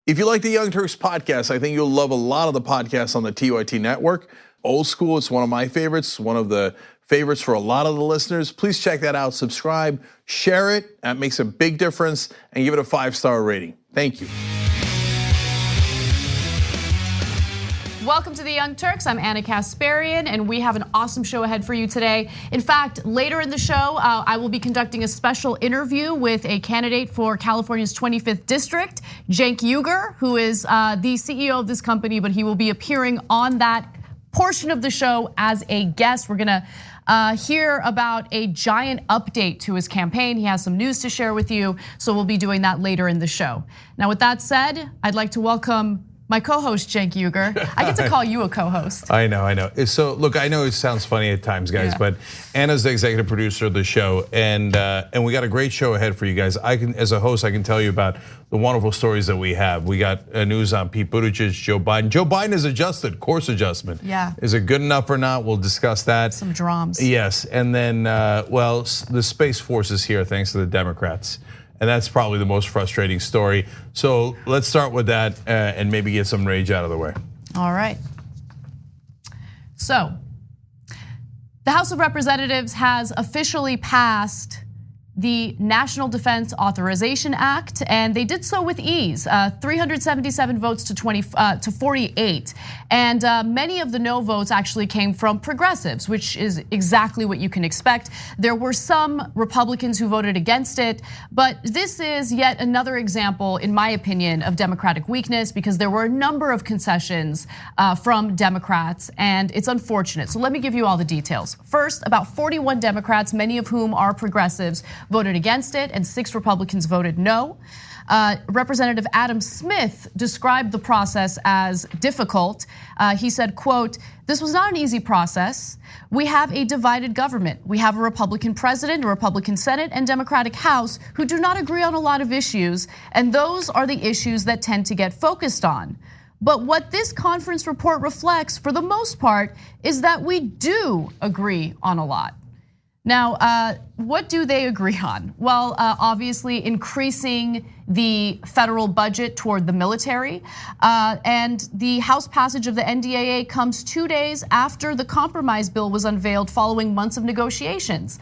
If you like the Young Turks podcast, I think you'll love a lot of the podcasts on the TYT network. Old School, it's one of my favorites, one of the favorites for a lot of the listeners. Please check that out, subscribe, share it. That makes a big difference, and give it a 5-star rating. Thank you. Welcome to the Young Turks. I'm Anna Kasparian, and we have an awesome show ahead for you today. In fact, later in the show, I will be conducting a special interview with a candidate for California's 25th district, Cenk Uygur, who is the CEO of this company, but he will be appearing on that portion of the show as a guest. We're gonna hear about a giant update to his campaign. He has some news to share with you, so we'll be doing that later in the show. Now, with that said, I'd like to welcome my co-host, Cenk Uygur. I get to call you a co-host. I know. So look, I know it sounds funny at times, guys, but Anna's the executive producer of the show, and we got a great show ahead for you guys. As a host, I can tell you about the wonderful stories that we have. We got news on Pete Buttigieg, Joe Biden. Joe Biden has adjusted, course adjustment. Yeah. Is it good enough or not? We'll discuss that. Some drums. Yes, and then, well, the Space Force is here thanks to the Democrats. And that's probably the most frustrating story. So let's start with that and maybe get some rage out of the way. All right. So the House of Representatives has officially passed the National Defense Authorization Act, and they did so with ease. 377 votes to 48, and many of the no votes actually came from progressives, which is exactly what you can expect. There were some Republicans who voted against it, but this is yet another example, in my opinion, of Democratic weakness, because there were a number of concessions from Democrats, and it's unfortunate. So let me give you all the details. First, about 41 Democrats, many of whom are progressives, voted against it, and 6 Republicans voted no. Representative Adam Smith described the process as difficult. He said, quote, "This was not an easy process. We have a divided government. We have a Republican president, a Republican Senate, and Democratic House who do not agree on a lot of issues, and those are the issues that tend to get focused on. But what this conference report reflects, for the most part, is that we do agree on a lot." Now, what do they agree on? Well, obviously increasing the federal budget toward the military. And the House passage of the NDAA comes 2 days after the compromise bill was unveiled following months of negotiations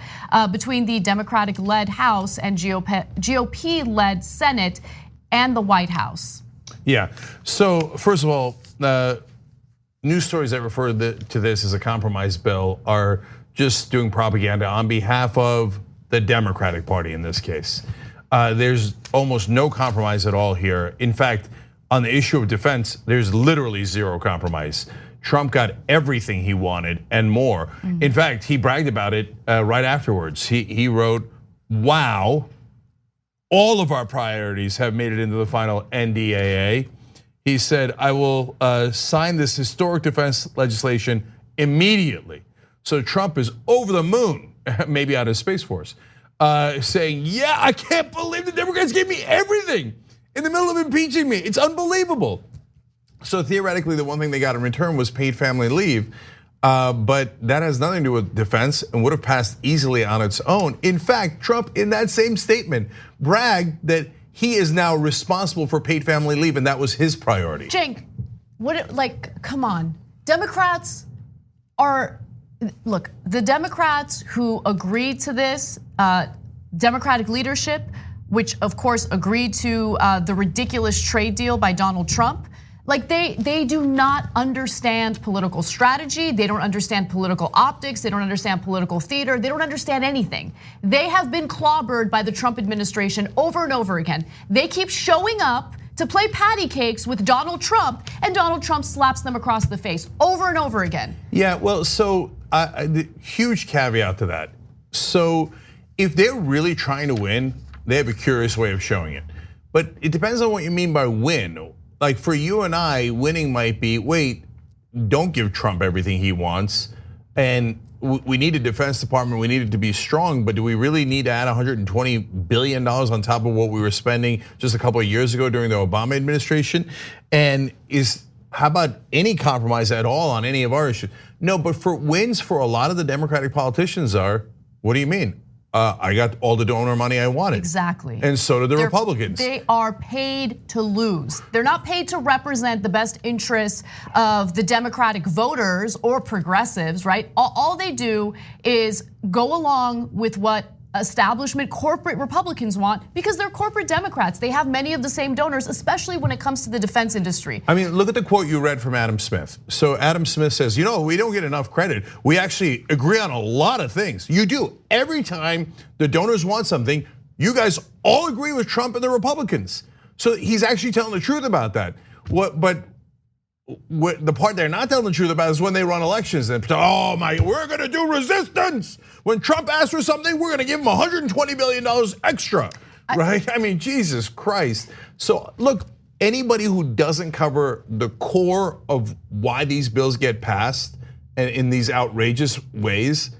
between the Democratic-led House and GOP-led Senate and the White House. Yeah, so first of all, news stories that refer to this as a compromise bill are just doing propaganda on behalf of the Democratic Party in this case. There's almost no compromise at all here. In fact, on the issue of defense, there's literally zero compromise. Trump got everything he wanted and more. In fact, he bragged about it right afterwards. He wrote, "Wow, all of our priorities have made it into the final NDAA." He said, "I will sign this historic defense legislation immediately." So Trump is over the moon, maybe out of Space Force, saying, "Yeah, I can't believe the Democrats gave me everything in the middle of impeaching me. It's unbelievable." So theoretically, the one thing they got in return was paid family leave, but that has nothing to do with defense and would have passed easily on its own. In fact, Trump, in that same statement, bragged that he is now responsible for paid family leave, and that was his priority. Cenk, come on, Democrats are. Look, the Democrats who agreed to this, Democratic leadership, which of course agreed to the ridiculous trade deal by Donald Trump, like they do not understand political strategy, they don't understand political optics, they don't understand political theater, they don't understand anything. They have been clobbered by the Trump administration over and over again. They keep showing up to play patty cakes with Donald Trump, and Donald Trump slaps them across the face over and over again. Yeah, well, so the huge caveat to that. So if they're really trying to win, they have a curious way of showing it. But it depends on what you mean by win. Like for you and I, winning might be, wait, don't give Trump everything he wants. And we need a Defense Department, we need it to be strong, but do we really need to add $120 billion on top of what we were spending just a couple of years ago during the Obama administration? And how about any compromise at all on any of our issues? No, but for wins for a lot of the Democratic politicians are, what do you mean? I got all the donor money I wanted. Exactly. And so do the Republicans. They are paid to lose. They're not paid to represent the best interests of the Democratic voters or progressives, right? All they do is go along with what establishment corporate Republicans want because they're corporate Democrats. They have many of the same donors, especially when it comes to the defense industry. I mean, look at the quote you read from Adam Smith. So Adam Smith says, we don't get enough credit. We actually agree on a lot of things. You do. Every time the donors want something, you guys all agree with Trump and the Republicans. So he's actually telling the truth about that. But the part they're not telling the truth about is when they run elections and we're gonna do resistance. When Trump asks for something, we're gonna give him $120 billion extra, right? I mean, Jesus Christ. So look, anybody who doesn't cover the core of why these bills get passed and in these outrageous ways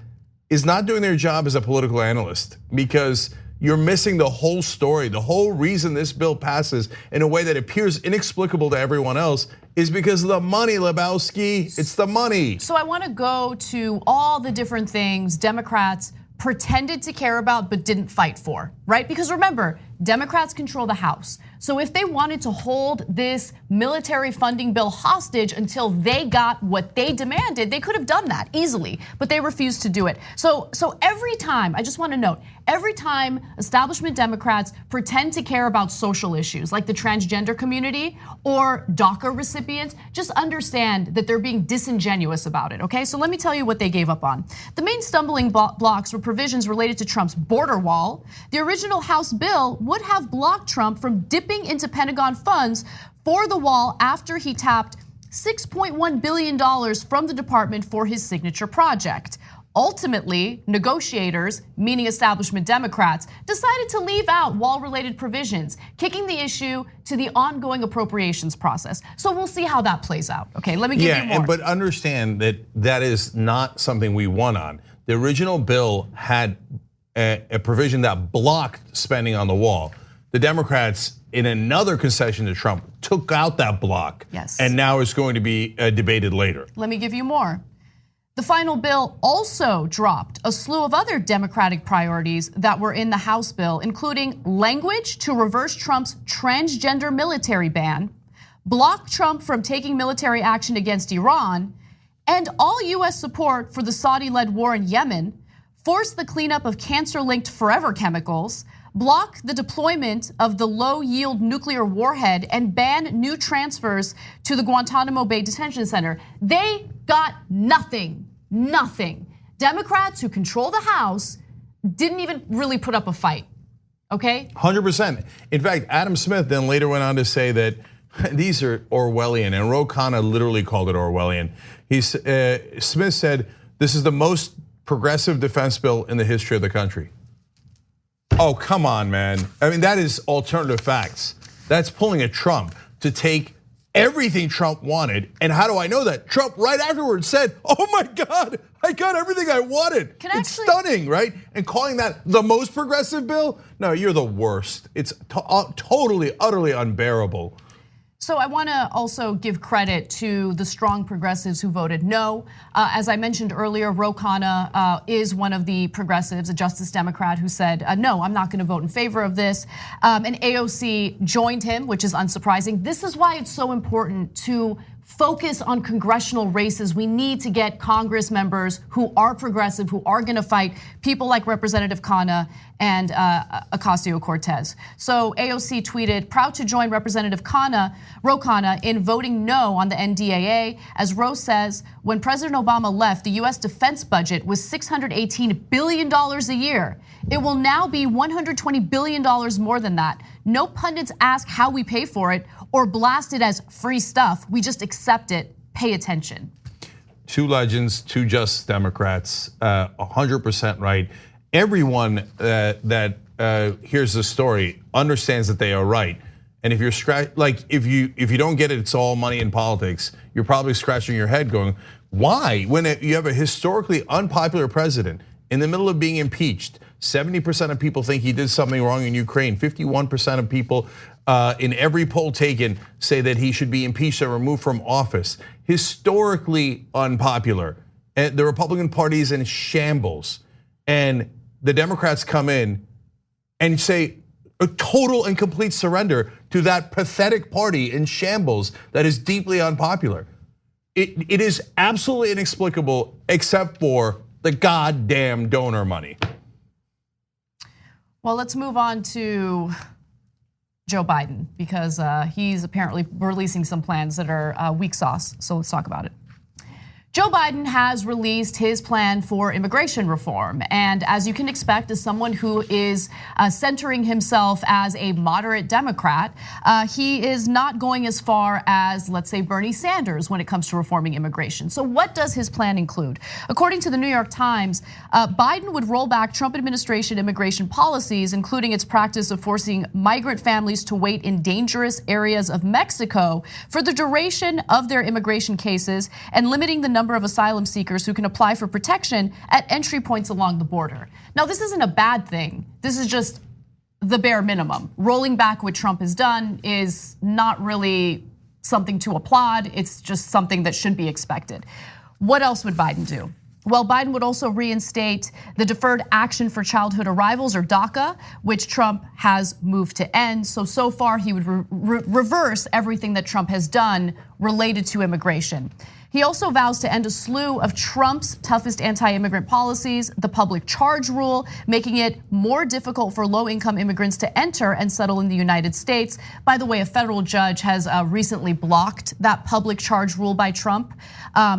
is not doing their job as a political analyst, because you're missing the whole story. The whole reason this bill passes in a way that appears inexplicable to everyone else is because of the money, Lebowski. It's the money. So I want to go to all the different things Democrats pretended to care about but didn't fight for, right? Because remember, Democrats control the House. So if they wanted to hold this military funding bill hostage until they got what they demanded, they could have done that easily, but they refused to do it. So every time, I just want to note, every time establishment Democrats pretend to care about social issues like the transgender community or DACA recipients, just understand that they're being disingenuous about it, okay? So let me tell you what they gave up on. The main stumbling blocks were provisions related to Trump's border wall. The original House bill would have blocked Trump from dipping into Pentagon funds for the wall after he tapped $6.1 billion from the department for his signature project. Ultimately, negotiators, meaning establishment Democrats, decided to leave out wall-related provisions, kicking the issue to the ongoing appropriations process. So we'll see how that plays out. Okay, let me give you more. But understand that that is not something we won on. The original bill had a provision that blocked spending on the wall. The Democrats, in another concession to Trump, took out that block. Yes. And now it's going to be debated later. Let me give you more. The final bill also dropped a slew of other Democratic priorities that were in the House bill, including language to reverse Trump's transgender military ban, block Trump from taking military action against Iran, and all US support for the Saudi-led war in Yemen, force the cleanup of cancer-linked forever chemicals, block the deployment of the low-yield nuclear warhead, and ban new transfers to the Guantanamo Bay Detention Center. They got nothing. Democrats who control the House didn't even really put up a fight, okay? 100%. In fact, Adam Smith then later went on to say that these are Orwellian, and Ro Khanna literally called it Orwellian. Smith said, this is the most progressive defense bill in the history of the country. Oh, come on, man. I mean, that is alternative facts. That's pulling a Trump to take everything Trump wanted. And how do I know that? Trump right afterwards said, oh my God, I got everything I wanted. It's stunning, right? And calling that the most progressive bill? No, you're the worst. It's totally, utterly unbearable. So I want to also give credit to the strong progressives who voted no. As I mentioned earlier, Ro Khanna is one of the progressives, a Justice Democrat, who said, no, I'm not going to vote in favor of this. And AOC joined him, which is unsurprising. This is why it's so important to focus on congressional races. We need to get Congress members who are progressive, who are going to fight people like Representative Khanna and Ocasio-Cortez. So AOC tweeted, proud to join Representative Ro Khanna in voting no on the NDAA. As Ro says, when President Obama left, the US defense budget was $618 billion a year. It will now be $120 billion more than that. No pundits ask how we pay for it or blast it as free stuff. We just accept it. Pay attention. Two legends, two just Democrats, 100% right. Everyone that hears the story understands that they are right. And if you're if you don't get it, it's all money in politics. You're probably scratching your head, going, why? When you have a historically unpopular president in the middle of being impeached, 70% of people think he did something wrong in Ukraine. 51% of people in every poll taken say that he should be impeached or removed from office. Historically unpopular. And the Republican Party is in shambles. And the Democrats come in and say a total and complete surrender to that pathetic party in shambles that is deeply unpopular. It is absolutely inexplicable except for the goddamn donor money. Well, let's move on to Joe Biden because he's apparently releasing some plans that are weak sauce. So let's talk about it. Joe Biden has released his plan for immigration reform. And as you can expect, as someone who is centering himself as a moderate Democrat, he is not going as far as, let's say, Bernie Sanders when it comes to reforming immigration. So what does his plan include? According to the New York Times, Biden would roll back Trump administration immigration policies, including its practice of forcing migrant families to wait in dangerous areas of Mexico for the duration of their immigration cases and limiting the number of asylum seekers who can apply for protection at entry points along the border. Now, this isn't a bad thing. This is just the bare minimum. Rolling back what Trump has done is not really something to applaud. It's just something that should be expected. What else would Biden do? Well, Biden would also reinstate the Deferred Action for Childhood Arrivals, or DACA, which Trump has moved to end. So far, he would reverse everything that Trump has done related to immigration. He also vows to end a slew of Trump's toughest anti-immigrant policies, the public charge rule, making it more difficult for low-income immigrants to enter and settle in the United States. By the way, a federal judge has recently blocked that public charge rule by Trump.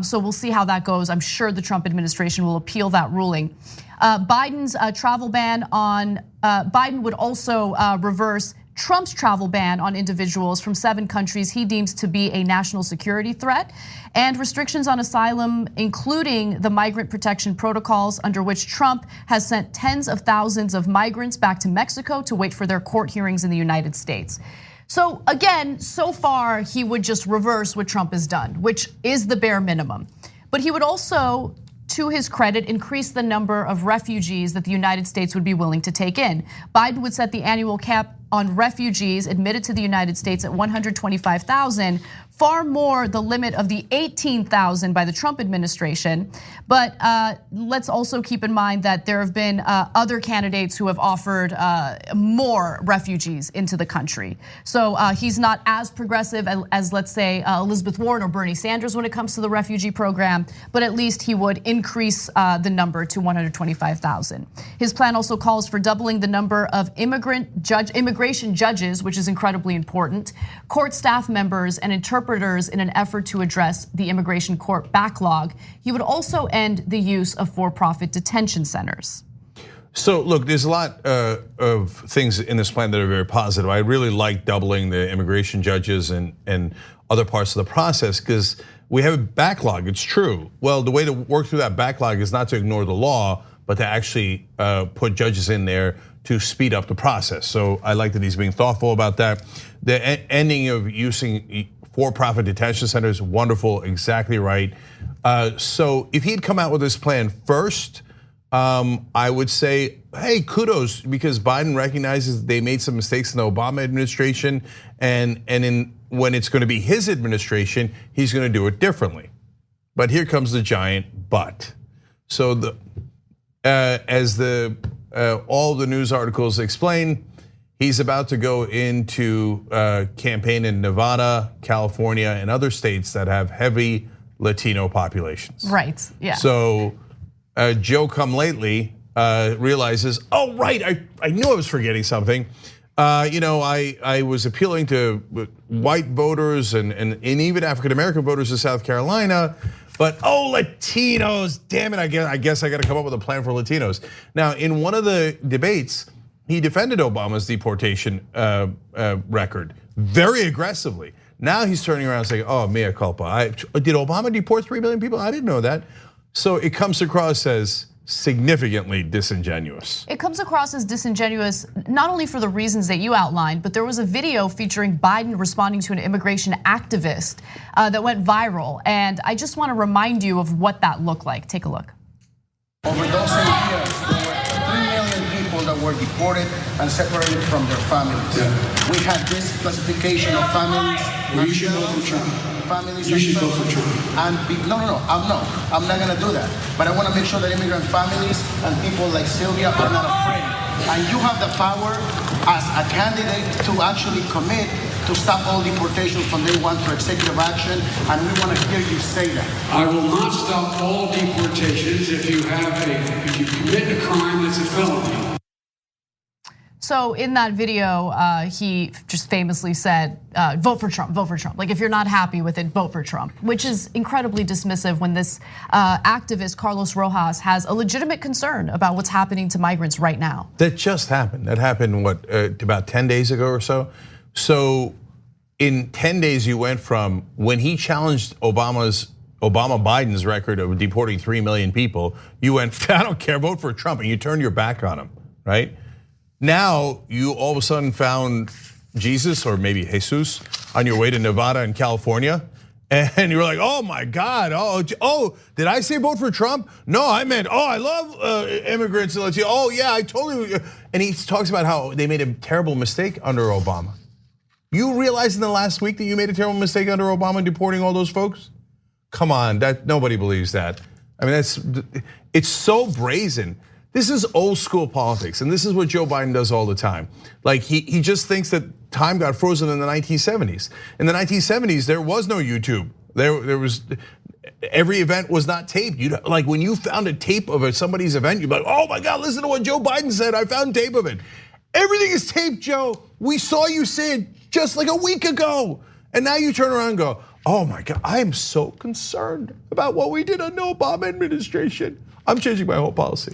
So we'll see how that goes. I'm sure the Trump administration will appeal that ruling. Biden's travel ban on, Biden would also reverse Trump's travel ban on individuals from 7 countries he deems to be a national security threat, and restrictions on asylum, including the migrant protection protocols under which Trump has sent tens of thousands of migrants back to Mexico to wait for their court hearings in the United States. So again, so far he would just reverse what Trump has done, which is the bare minimum. But he would also, to his credit, increase the number of refugees that the United States would be willing to take in. Biden would set the annual cap on refugees admitted to the United States at 125,000, far more the limit of the 18,000 by the Trump administration. But let's also keep in mind that there have been other candidates who have offered more refugees into the country. So he's not as progressive as, let's say, Elizabeth Warren or Bernie Sanders when it comes to the refugee program, but at least he would increase the number to 125,000. His plan also calls for doubling the number of immigration judges, which is incredibly important, court staff members and interpreters in an effort to address the immigration court backlog. He would also end the use of for-profit detention centers. So look, there's a lot of things in this plan that are very positive. I really like doubling the immigration judges and other parts of the process because we have a backlog, it's true. Well, the way to work through that backlog is not to ignore the law, but to actually put judges in there to speed up the process. So I like that he's being thoughtful about that. The ending of using for-profit detention centers, wonderful, exactly right. So if he'd come out with this plan first, I would say, hey, kudos, because Biden recognizes they made some mistakes in the Obama administration, and when it's going to be his administration, he's going to do it differently. But here comes the giant but. So as all the news articles explain, he's about to go into campaign in Nevada, California, and other states that have heavy Latino populations. Right, yeah. So Joe come lately realizes, oh right, I knew I was forgetting something. I was appealing to white voters and even African American voters in South Carolina, but Latinos, damn it, I guess I gotta come up with a plan for Latinos. Now, in one of the debates, he defended Obama's deportation record very aggressively. Now he's turning around saying, oh, mea culpa. Did Obama deport 3 million people? I didn't know that. So it comes across as significantly disingenuous. It comes across as disingenuous, not only for the reasons that you outlined, but there was a video featuring Biden responding to an immigration activist that went viral. And I just want to remind you of what that looked like. Take a look. Over those 8 years, there were 3 million people that were deported and separated from their families. Yeah. We had this classification of families. Well, you should vote for Trump. Families. You should vote for Trump. No, I'm not gonna do that. But I want to make sure that immigrant families and people like Sylvia are not afraid. And you have the power as a candidate to actually commit to stop all deportations from day one through executive action, and we want to hear you say that. I will not stop all deportations if you commit a crime that's a felony. So in that video, he just famously said, vote for Trump, vote for Trump. Like if you're not happy with it, vote for Trump, which is incredibly dismissive when this activist, Carlos Rojas, has a legitimate concern about what's happening to migrants right now. That just happened. That happened, what, about 10 days ago or so? So in 10 days, you went from when he challenged Obama-Biden's record of deporting 3 million people, you went, I don't care, vote for Trump, and you turned your back on him, right? Now, you all of a sudden found Jesus, or maybe Jesus, on your way to Nevada and California, and you were like, oh my God, oh, did I say vote for Trump? No, I meant, I love immigrants and Latino. Oh yeah, I totally, and he talks about how they made a terrible mistake under Obama. You realized in the last week that you made a terrible mistake under Obama deporting all those folks? Come on, nobody believes that. I mean, it's so brazen. This is old school politics, and this is what Joe Biden does all the time. Like he just thinks that time got frozen in the 1970s. In the 1970s, there was no YouTube. There was, every event was not taped. Like when you found a tape of somebody's event, you'd be like, oh my God, listen to what Joe Biden said. I found tape of it. Everything is taped, Joe. We saw you say it just like a week ago. And now you turn around and go, oh my God, I am so concerned about what we did under the Obama administration. I'm changing my whole policy.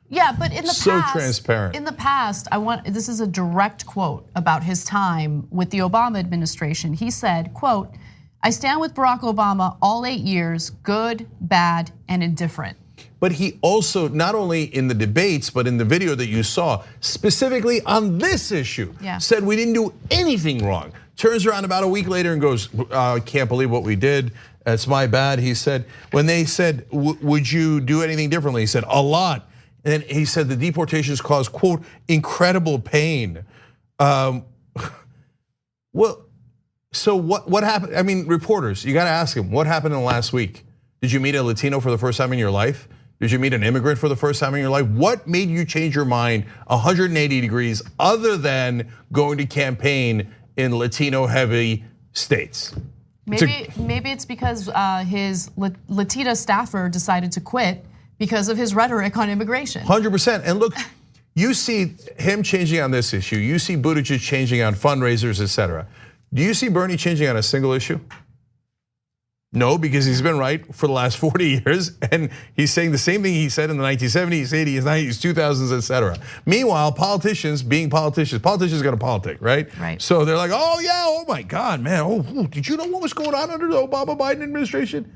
Yeah, but in the past, so transparent. In the past, this is a direct quote about his time with the Obama administration. He said, quote, I stand with Barack Obama all 8 years, good, bad, and indifferent. But he also, not only in the debates, but in the video that you saw, specifically on this issue, said we didn't do anything wrong. Turns around about a week later and goes, I can't believe what we did. It's my bad. He said, when they said, would you do anything differently? He said, a lot. And he said the deportations caused, quote, incredible pain. Well, so what happened? I mean, reporters, you gotta ask him, what happened in the last week? Did you meet a Latino for the first time in your life? Did you meet an immigrant for the first time in your life? What made you change your mind 180 degrees other than going to campaign in Latino heavy states? Maybe it's because his Latina staffer decided to quit because of his rhetoric on immigration. 100%, and look, you see him changing on this issue. You see Buttigieg changing on fundraisers, etc. Do you see Bernie changing on a single issue? No, because he's been right for the last 40 years, and he's saying the same thing he said in the 1970s, 80s, 90s, 2000s, etc. Meanwhile, politicians being politicians are gonna politic, right? Right. So they're like, oh yeah, oh my God, man, did you know what was going on under the Obama-Biden administration?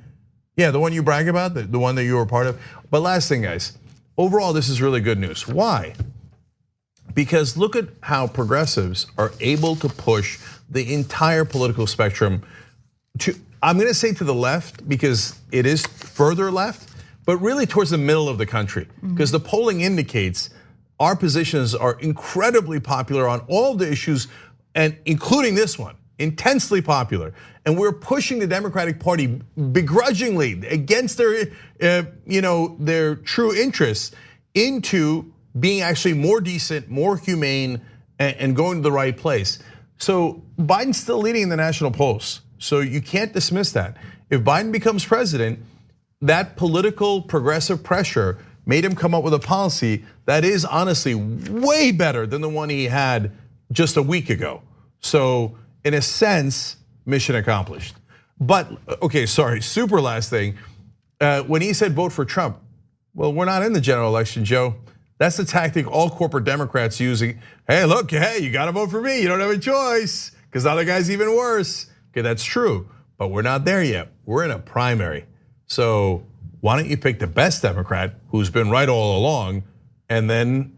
Yeah, the one you brag about, the one that you were part of. But last thing, guys, overall, this is really good news. Why? Because look at how progressives are able to push the entire political spectrum to, I'm gonna say to the left, because it is further left, but really towards the middle of the country. Because the polling indicates our positions are incredibly popular on all the issues, and including this one, intensely popular. And we're pushing the Democratic Party begrudgingly against their, their true interests into being actually more decent, more humane, and going to the right place. So Biden's still leading in the national polls. So you can't dismiss that. If Biden becomes president, that political progressive pressure made him come up with a policy that is honestly way better than the one he had just a week ago. So in a sense, mission accomplished. But okay, sorry, super last thing. When he said vote for Trump, well, we're not in the general election, Joe. That's the tactic all corporate Democrats using. Hey, look, hey, you gotta vote for me. You don't have a choice, because the other guy's even worse. Okay, that's true, but we're not there yet. We're in a primary. So why don't you pick the best Democrat who's been right all along, and then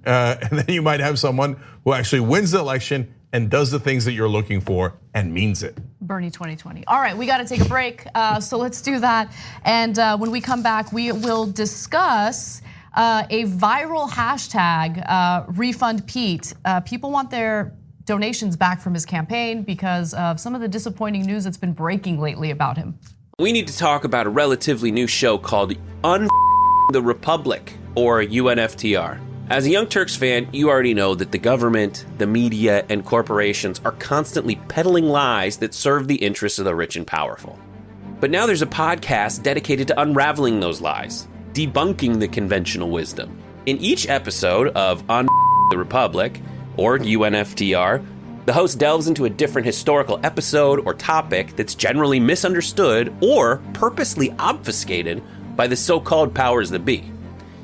you might have someone who actually wins the election and does the things that you're looking for and means it. Bernie 2020. All right, we got to take a break, so let's do that. And when we come back, we will discuss a viral hashtag, Refund Pete. People want their donations back from his campaign because of some of the disappointing news that's been breaking lately about him. We need to talk about a relatively new show called the Republic, or UNFTR. As a Young Turks fan, you already know that the government, the media, and corporations are constantly peddling lies that serve the interests of the rich and powerful. But now there's a podcast dedicated to unraveling those lies, debunking the conventional wisdom. In each episode of the Republic, or UNFTR, the host delves into a different historical episode or topic that's generally misunderstood or purposely obfuscated by the so-called powers that be,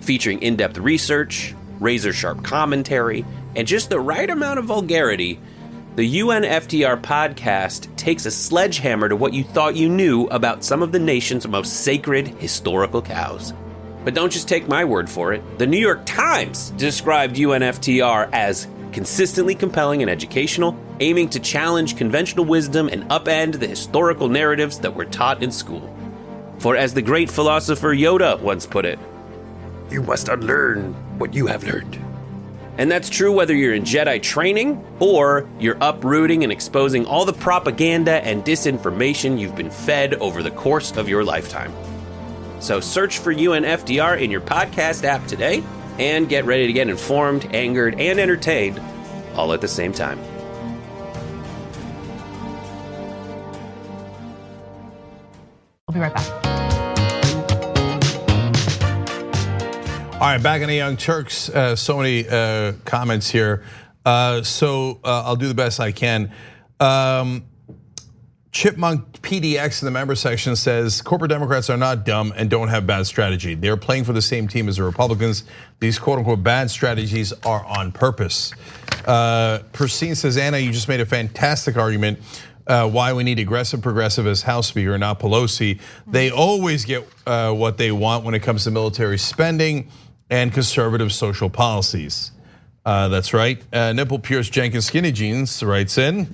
featuring in-depth research, razor-sharp commentary, and just the right amount of vulgarity. The UNFTR podcast takes a sledgehammer to what you thought you knew about some of the nation's most sacred historical cows. But don't just take my word for it. The New York Times described UNFTR as consistently compelling and educational, aiming to challenge conventional wisdom and upend the historical narratives that were taught in school. For as the great philosopher Yoda once put it, you must unlearn what you have learned. And that's true whether you're in Jedi training or you're uprooting and exposing all the propaganda and disinformation you've been fed over the course of your lifetime. So search for UNFTR in your podcast app today and get ready to get informed, angered, and entertained all at the same time. We'll be right back. All right, back in the Young Turks, so many comments here. So I'll do the best I can. Chipmunk PDX in the member section says, corporate Democrats are not dumb and don't have bad strategy. They're playing for the same team as the Republicans. These quote unquote bad strategies are on purpose. Persine says, Anna, you just made a fantastic argument why we need aggressive progressive as House Speaker, not Pelosi. They always get what they want when it comes to military spending and conservative social policies. That's right. Nipple Pierce Jenkins Skinny Jeans writes in.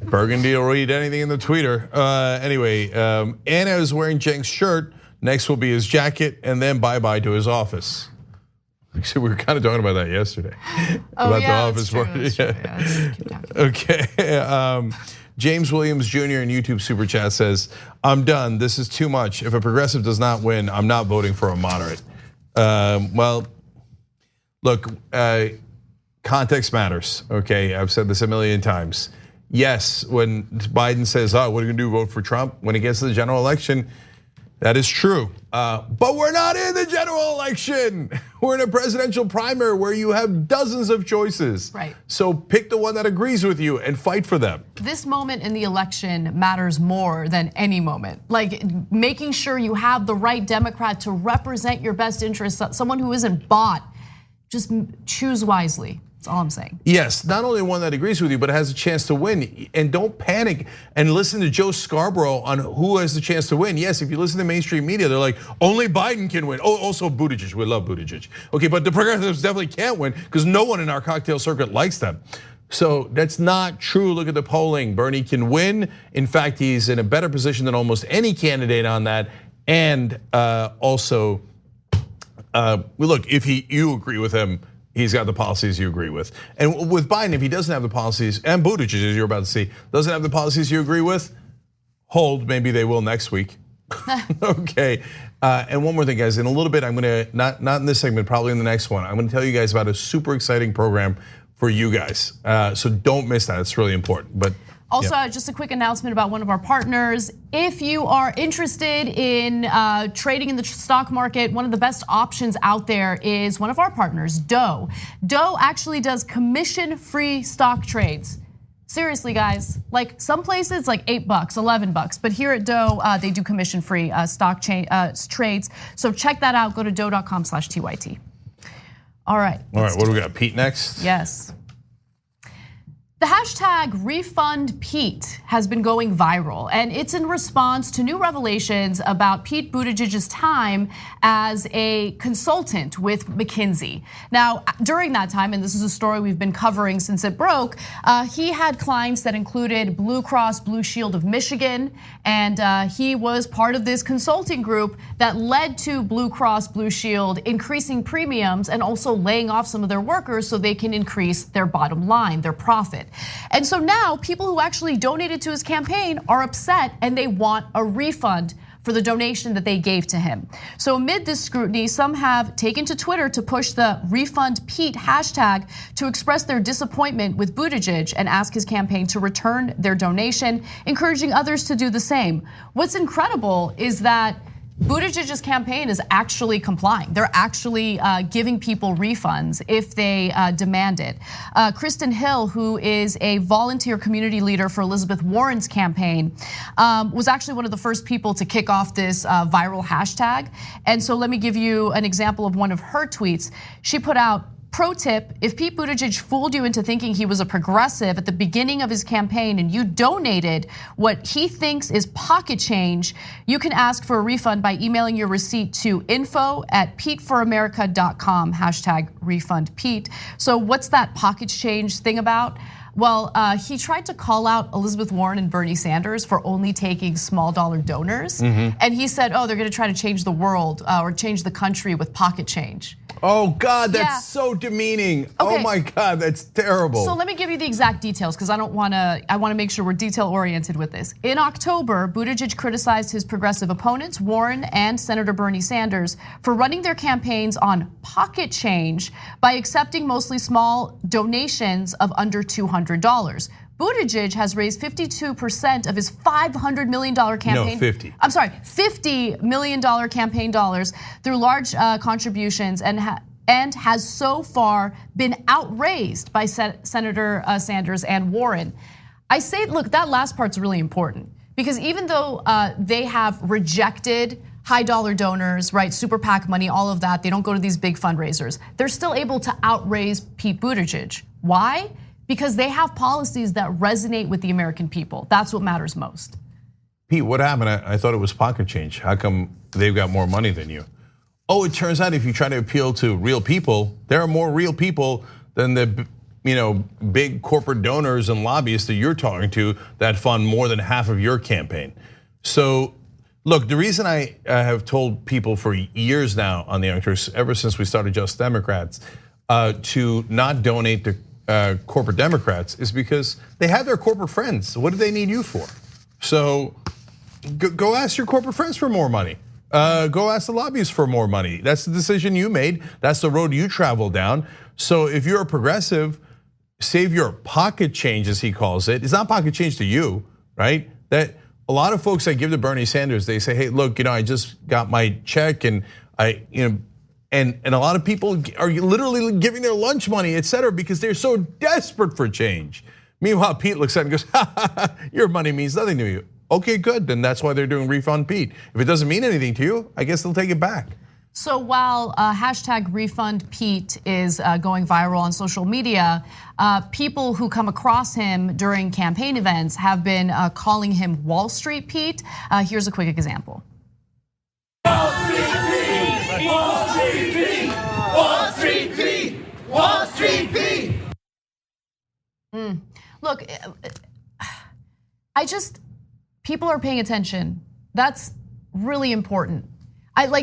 Burgundy will read anything in the tweeter. Anyway, Anna is wearing Cenk's shirt. Next will be his jacket, and then bye-bye to his office. Actually, we were kind of talking about that yesterday. About the office party. Okay. James Williams Jr. in YouTube Super Chat says, I'm done. This is too much. If a progressive does not win, I'm not voting for a moderate. Well, look, context matters, okay? I've said this a million times. Yes, when Biden says, what are you gonna do, vote for Trump? When it gets to the general election, that is true. But we're not in the general election. We're in a presidential primary where you have dozens of choices. Right. So pick the one that agrees with you and fight for them. This moment in the election matters more than any moment. Like making sure you have the right Democrat to represent your best interests, someone who isn't bought. Just choose wisely. That's all I'm saying. Yes, not only one that agrees with you, but has a chance to win. And don't panic and listen to Joe Scarborough on who has the chance to win. Yes, if you listen to mainstream media, they're like, only Biden can win. Oh, also Buttigieg, we love Buttigieg. Okay, but the progressives definitely can't win because no one in our cocktail circuit likes them. So that's not true. Look at the polling. Bernie can win. In fact, he's in a better position than almost any candidate on that. And also, look, if you agree with him, he's got the policies you agree with. And with Biden, if he doesn't have the policies, and Buttigieg, as you're about to see, doesn't have the policies you agree with, hold, maybe they will next week. Okay, and one more thing, guys. In a little bit, I'm gonna, not in this segment, probably in the next one, I'm gonna tell you guys about a super exciting program for you guys. So don't miss that, it's really important. But also, just a quick announcement about one of our partners. If you are interested in trading in the stock market, one of the best options out there is one of our partners, Doe. Doe actually does commission-free stock trades. Seriously, guys, like some places like $8, $11, but here at Doe, they do commission-free stock trades. So check that out, go to doe.com/TYT. All right. What do we got, Pete next? Yes. The hashtag #RefundPete has been going viral, and it's in response to new revelations about Pete Buttigieg's time as a consultant with McKinsey. Now, during that time, and this is a story we've been covering since it broke, he had clients that included Blue Cross Blue Shield of Michigan, and he was part of this consulting group that led to Blue Cross Blue Shield increasing premiums and also laying off some of their workers so they can increase their bottom line, their profit. And so now people who actually donated to his campaign are upset and they want a refund for the donation that they gave to him. So amid this scrutiny, some have taken to Twitter to push the #RefundPete hashtag to express their disappointment with Buttigieg and ask his campaign to return their donation, encouraging others to do the same. What's incredible is that Buttigieg's campaign is actually complying. They're actually giving people refunds if they demand it. Kristen Hill, who is a volunteer community leader for Elizabeth Warren's campaign, was actually one of the first people to kick off this viral hashtag. And so let me give you an example of one of her tweets. She put out, "Pro tip, if Pete Buttigieg fooled you into thinking he was a progressive at the beginning of his campaign and you donated what he thinks is pocket change, you can ask for a refund by emailing your receipt to info@peteforamerica.com, hashtag #RefundPete. So what's that pocket change thing about? Well, he tried to call out Elizabeth Warren and Bernie Sanders for only taking small dollar donors. And he said, they're gonna try to change the world or change the country with pocket change. Oh God, that's so demeaning. Okay. Oh my God, that's terrible. So let me give you the exact details because I wanna make sure we're detail oriented with this. In October, Buttigieg criticized his progressive opponents, Warren and Senator Bernie Sanders, for running their campaigns on pocket change by accepting mostly small donations of under $200. Buttigieg has raised 52% of his $500 million campaign. No, 50. I'm sorry, $50 million campaign dollars through large contributions and has so far been outraised by Senator Sanders and Warren. I say, look, that last part's really important because even though they have rejected high dollar donors, right, super PAC money, all of that, they don't go to these big fundraisers. They're still able to outraise Pete Buttigieg. Why? Because they have policies that resonate with the American people. That's what matters most. Pete, what happened? I thought it was pocket change. How come they've got more money than you? Oh, it turns out if you try to appeal to real people, there are more real people than the big corporate donors and lobbyists that you're talking to that fund more than half of your campaign. So look, the reason I have told people for years now on the Young Turks, ever since we started Just Democrats, to not donate to corporate Democrats is because they have their corporate friends. What do they need you for? So go ask your corporate friends for more money. Go ask the lobbyists for more money. That's the decision you made. That's the road you travel down. So if you're a progressive, save your pocket change, as he calls it. It's not pocket change to you, right? That a lot of folks that give to Bernie Sanders, they say, hey, look, I just got my check and And a lot of people are literally giving their lunch money, et cetera, because they're so desperate for change. Meanwhile, Pete looks at it and goes, your money means nothing to you. Okay, good, then that's why they're doing Refund Pete. If it doesn't mean anything to you, I guess they'll take it back. So while hashtag #RefundPete is going viral on social media, people who come across him during campaign events have been calling him Wall Street Pete. Here's a quick example. Wall Street Pete! Wall Street Pete! Wall Street Pete! Wall Street Pete! Look, people are paying attention. That's really important.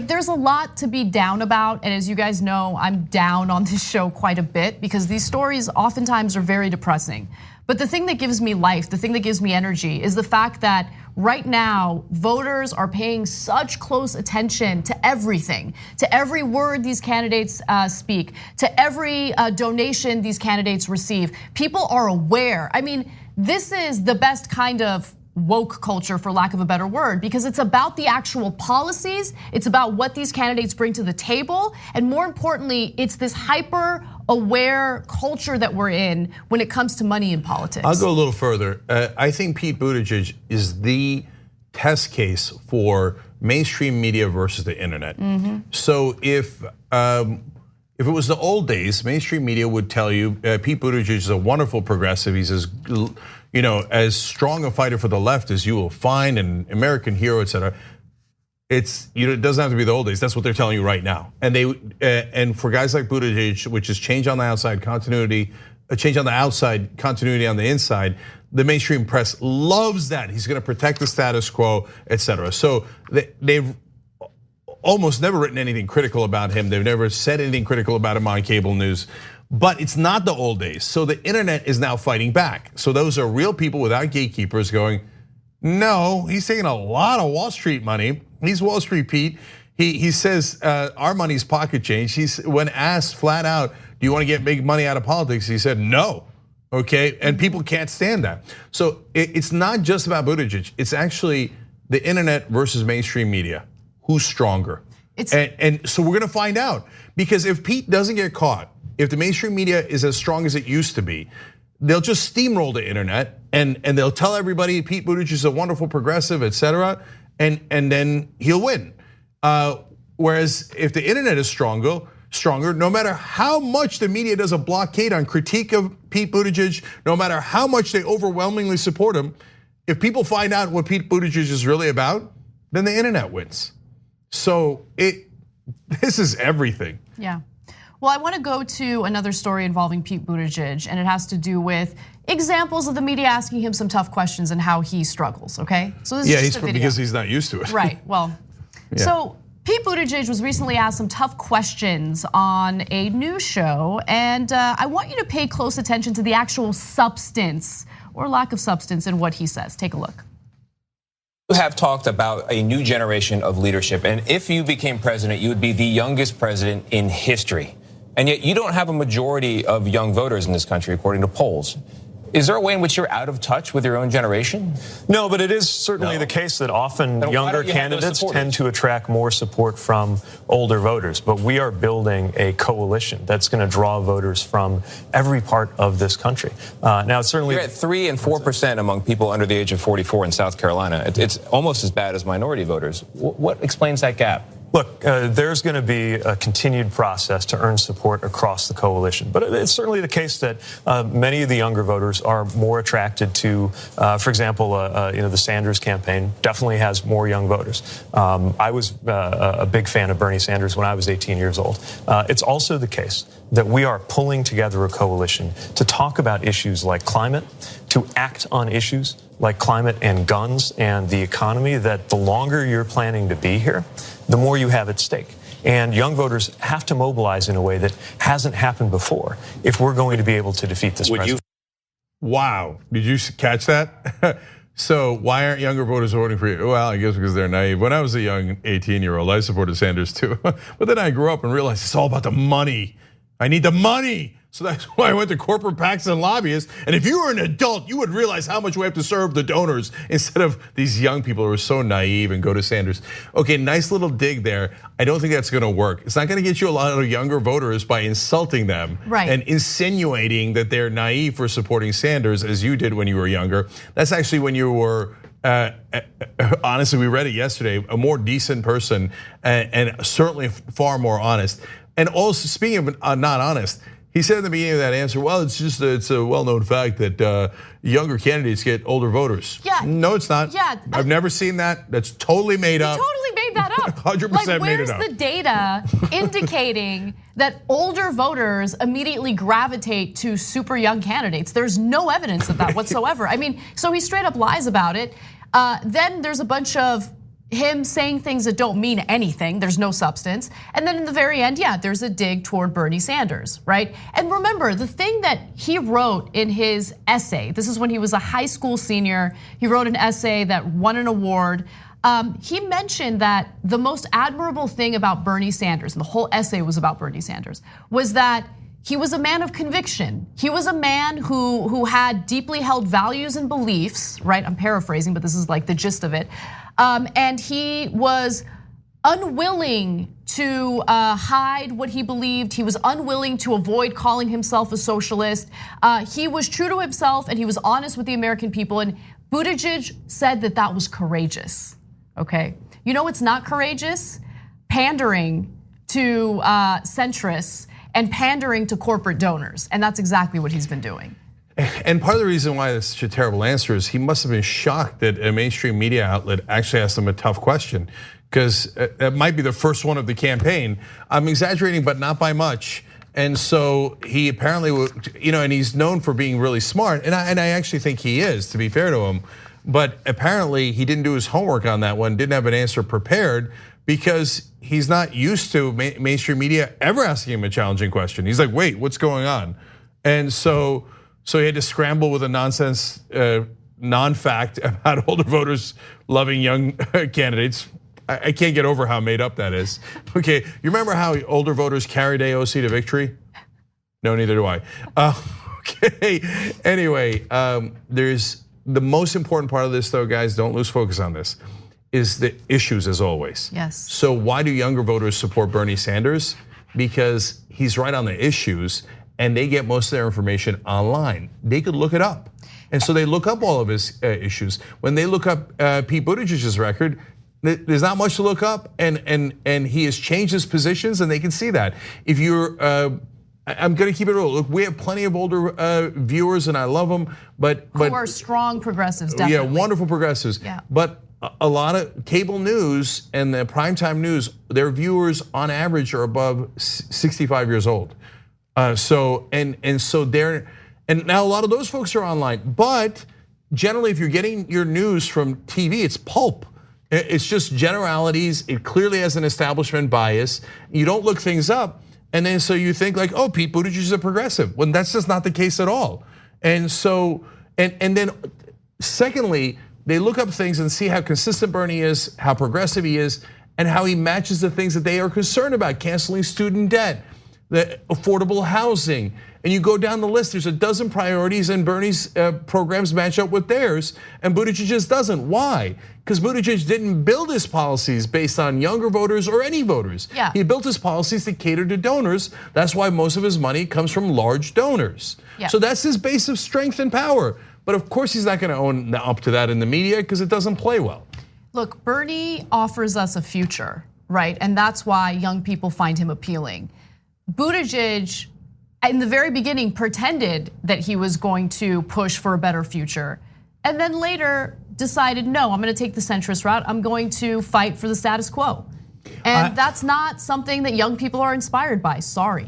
There's a lot to be down about, and as you guys know, I'm down on this show quite a bit because these stories oftentimes are very depressing. But the thing that gives me life, the thing that gives me energy is the fact that right now, voters are paying such close attention to everything, to every word these candidates speak, to every donation these candidates receive. People are aware. I mean, this is the best kind of woke culture, for lack of a better word, because it's about the actual policies, it's about what these candidates bring to the table, and more importantly, it's this hyper aware culture that we're in when it comes to money in politics. I'll go a little further. I think Pete Buttigieg is the test case for mainstream media versus the internet. So if if it was the old days, mainstream media would tell you Pete Buttigieg is a wonderful progressive. He's as strong a fighter for the left as you will find, an American hero, et cetera. It doesn't have to be the old days. That's what they're telling you right now. And for guys like Buttigieg, which is change on the outside, continuity, change on the outside, continuity on the inside. The mainstream press loves that. He's going to protect the status quo, et cetera. So they've almost never written anything critical about him. They've never said anything critical about him on cable news. But it's not the old days. So the internet is now fighting back. So those are real people without gatekeepers going, no, he's taking a lot of Wall Street money. He's Wall Street Pete. He says our money's pocket change. When asked flat out, do you want to get big money out of politics? He said no. Okay, and people can't stand that. So it's not just about Buttigieg. It's actually the internet versus mainstream media. Who's stronger? And so we're gonna find out, because if Pete doesn't get caught, if the mainstream media is as strong as it used to be, they'll just steamroll the internet and they'll tell everybody Pete Buttigieg is a wonderful progressive, et cetera, and then he'll win. Whereas if the internet is stronger, no matter how much the media does a blockade on critique of Pete Buttigieg, no matter how much they overwhelmingly support him, if people find out what Pete Buttigieg is really about, then the internet wins. So this is everything. Yeah. Well, I want to go to another story involving Pete Buttigieg, and it has to do with examples of the media asking him some tough questions and how he struggles, okay? So this is just a video. Because he's not used to it. Right, well, so Pete Buttigieg was recently asked some tough questions on a news show, and I want you to pay close attention to the actual substance or lack of substance in what he says. Take a look. You have talked about a new generation of leadership, and if you became president, you would be the youngest president in history. And yet you don't have a majority of young voters in this country, according to polls. Is there a way in which you're out of touch with your own generation? No, but it is certainly the case that often younger candidates tend to attract more support from older voters. But we are building a coalition that's going to draw voters from every part of this country. Now, certainly you're at 3% and 4% among people under the age of 44 in South Carolina. It's almost as bad as minority voters. What explains that gap? Look, there's going to be a continued process to earn support across the coalition. But it's certainly the case that many of the younger voters are more attracted to, for example, the Sanders campaign definitely has more young voters. I was a big fan of Bernie Sanders when I was 18 years old. It's also the case that we are pulling together a coalition to talk about issues like climate, to act on issues like climate and guns and the economy, that the longer you're planning to be here, the more you have at stake. And young voters have to mobilize in a way that hasn't happened before if we're going to be able to defeat this president. Wow, did you catch that? So why aren't younger voters voting for you? Well, I guess because they're naive. When I was a young 18-year-old, I supported Sanders too. But then I grew up and realized it's all about the money. I need the money. So that's why I went to corporate PACs and lobbyists. And if you were an adult, you would realize how much we have to serve the donors instead of these young people who are so naive and go to Sanders. Okay, nice little dig there. I don't think that's gonna work. It's not gonna get you a lot of younger voters by insulting them and insinuating that they're naive for supporting Sanders as you did when you were younger. That's actually when you were, honestly, we read it yesterday, a more decent person and certainly far more honest. And also, speaking of not honest, he said at the beginning of that answer, well, it's a well-known fact that younger candidates get older voters. Yeah. No, it's not. Yeah. I've never seen that. That's totally made up. Totally made that up. 100% made it up. Where's the data indicating that older voters immediately gravitate to super young candidates? There's no evidence of that whatsoever. I mean, so he straight up lies about it. Then there's a bunch of him saying things that don't mean anything, there's no substance. And then in the very end, yeah, there's a dig toward Bernie Sanders, right? And remember, the thing that he wrote in his essay, this is when he was a high school senior, he wrote an essay that won an award. He mentioned that the most admirable thing about Bernie Sanders, and the whole essay was about Bernie Sanders, was that he was a man of conviction. He was a man who had deeply held values and beliefs, right? I'm paraphrasing, but this is like the gist of it. And he was unwilling to hide what he believed. He was unwilling to avoid calling himself a socialist. He was true to himself and he was honest with the American people. And Buttigieg said that that was courageous, okay? You know what's not courageous? Pandering to centrists and pandering to corporate donors. And that's exactly what he's been doing. And part of the reason why it's such a terrible answer is he must have been shocked that a mainstream media outlet actually asked him a tough question, because that might be the first one of the campaign. I'm exaggerating, but not by much. And so he apparently, and he's known for being really smart, and I actually think he is, to be fair to him. But apparently he didn't do his homework on that one, didn't have an answer prepared, because he's not used to mainstream media ever asking him a challenging question. He's like, wait, what's going on? And so he had to scramble with a nonsense, non-fact about older voters loving young candidates. I can't get over how made up that is. Okay, you remember how older voters carried AOC to victory? No, neither do I. Okay, anyway, there's the most important part of this, though, guys, don't lose focus on this, is the issues, as always. Yes. So why do younger voters support Bernie Sanders? Because he's right on the issues, and they get most of their information online. They could look it up. And so they look up all of his issues. When they look up Pete Buttigieg's record, there's not much to look up, and he has changed his positions, and they can see that. If you're, I'm gonna keep it real. Look, we have plenty of older viewers, and I love them, but who are strong progressives, definitely. Yeah, wonderful progressives. Yeah. But a lot of cable news and the primetime news, their viewers on average are above 65 years old. So now a lot of those folks are online, but generally, if you're getting your news from TV, it's pulp. It's just generalities. It clearly has an establishment bias. You don't look things up, and then so you think like, oh, Pete Buttigieg is a progressive, when that's just not the case at all. And so, and then secondly, they look up things and see how consistent Bernie is, how progressive he is, and how he matches the things that they are concerned about: canceling student debt, the affordable housing. And you go down the list, there's a dozen priorities, and Bernie's programs match up with theirs, and Buttigieg just doesn't. Why? Because Buttigieg didn't build his policies based on younger voters or any voters. Yeah. He built his policies to cater to donors. That's why most of his money comes from large donors. Yeah. So that's his base of strength and power. But of course he's not gonna own up to that in the media, because it doesn't play well. Look, Bernie offers us a future, right? And that's why young people find him appealing. Buttigieg, in the very beginning, pretended that he was going to push for a better future, and then later decided, no, I'm gonna take the centrist route. I'm going to fight for the status quo. And that's not something that young people are inspired by, sorry.